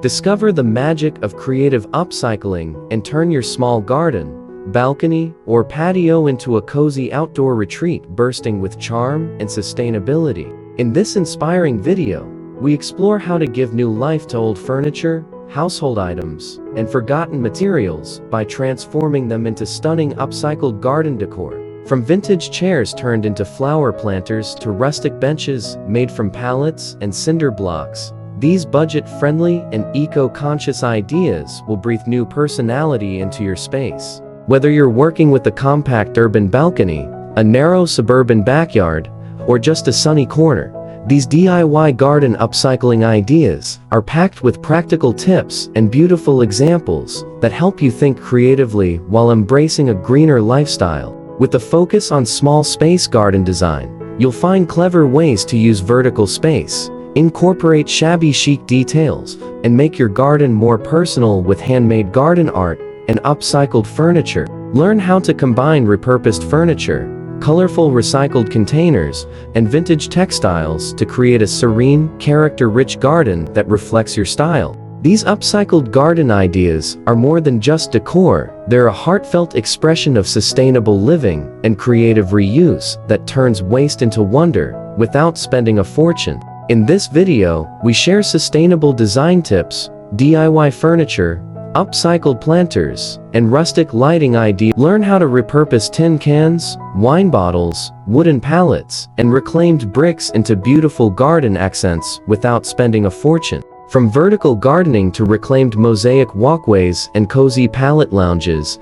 Discover the magic of creative upcycling and turn your small garden, balcony, or patio into a cozy outdoor retreat bursting with charm and sustainability. In this inspiring video, we explore how to give new life to old furniture, household items, and forgotten materials by transforming them into stunning upcycled garden decor. From vintage chairs turned into flower planters to rustic benches made from pallets and cinder blocks, these budget-friendly and eco-conscious ideas will breathe new personality into your space. Whether you're working with a compact urban balcony, a narrow suburban backyard, or just a sunny corner, these DIY garden upcycling ideas are packed with practical tips and beautiful examples that help you think creatively while embracing a greener lifestyle. With a focus on small space garden design, you'll find clever ways to use vertical space, incorporate shabby chic details, and make your garden more personal with handmade garden art and upcycled furniture. Learn how to combine repurposed furniture, colorful recycled containers, and vintage textiles to create a serene, character-rich garden that reflects your style. These upcycled garden ideas are more than just decor, they're a heartfelt expression of sustainable living and creative reuse that turns waste into wonder without spending a fortune. In this video, we share sustainable design tips, DIY furniture, upcycled planters, and rustic lighting ideas. Learn how to repurpose tin cans, wine bottles, wooden pallets, and reclaimed bricks into beautiful garden accents without spending a fortune. From vertical gardening to reclaimed mosaic walkways and cozy pallet lounges,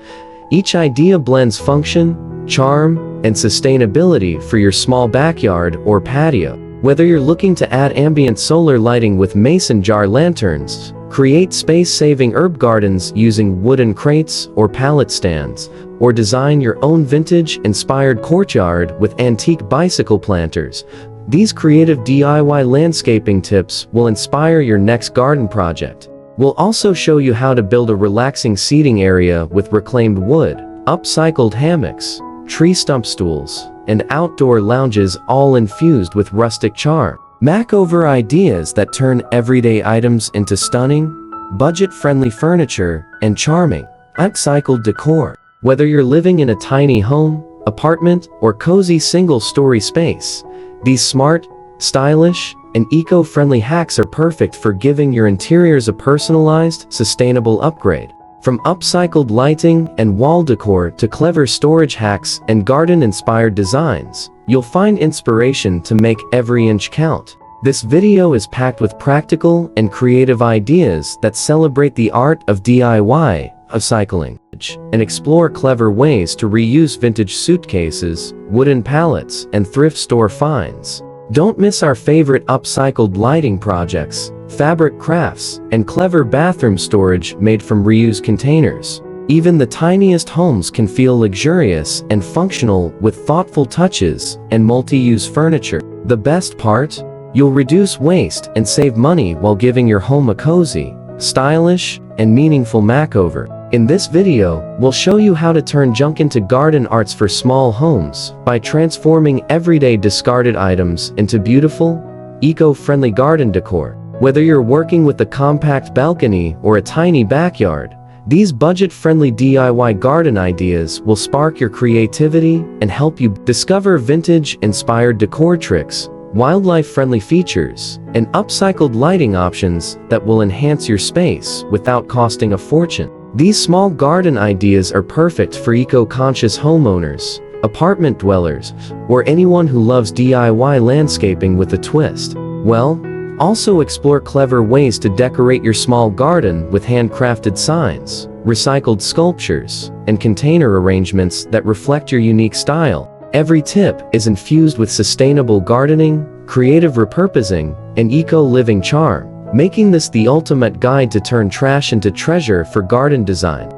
each idea blends function, charm, and sustainability for your small backyard or patio. Whether you're looking to add ambient solar lighting with mason jar lanterns, create space-saving herb gardens using wooden crates or pallet stands, or design your own vintage-inspired courtyard with antique bicycle planters, these creative DIY landscaping tips will inspire your next garden project. We'll also show you how to build a relaxing seating area with reclaimed wood, upcycled hammocks, tree stump stools, and outdoor lounges all infused with rustic charm. Makeover ideas that turn everyday items into stunning, budget-friendly furniture and charming, upcycled decor. Whether you're living in a tiny home, apartment, or cozy single-story space, these smart, stylish, and eco-friendly hacks are perfect for giving your interiors a personalized, sustainable upgrade. From upcycled lighting and wall decor to clever storage hacks and garden-inspired designs, you'll find inspiration to make every inch count. This video is packed with practical and creative ideas that celebrate the art of DIY upcycling and explore clever ways to reuse vintage suitcases, wooden pallets, and thrift store finds. Don't miss our favorite upcycled lighting projects, fabric crafts, and clever bathroom storage made from reused containers. Even the tiniest homes can feel luxurious and functional with thoughtful touches and multi-use furniture. The best part? You'll reduce waste and save money while giving your home a cozy, stylish, and meaningful makeover. In this video, we'll show you how to turn junk into garden arts for small homes by transforming everyday discarded items into beautiful, eco-friendly garden decor. Whether you're working with a compact balcony or a tiny backyard, these budget-friendly DIY garden ideas will spark your creativity and help you discover vintage-inspired decor tricks, wildlife-friendly features, and upcycled lighting options that will enhance your space without costing a fortune. These small garden ideas are perfect for eco-conscious homeowners, apartment dwellers, or anyone who loves DIY landscaping with a twist. Also explore clever ways to decorate your small garden with handcrafted signs, recycled sculptures, and container arrangements that reflect your unique style. Every tip is infused with sustainable gardening, creative repurposing, and eco-living charm, making this the ultimate guide to turn trash into treasure for garden design.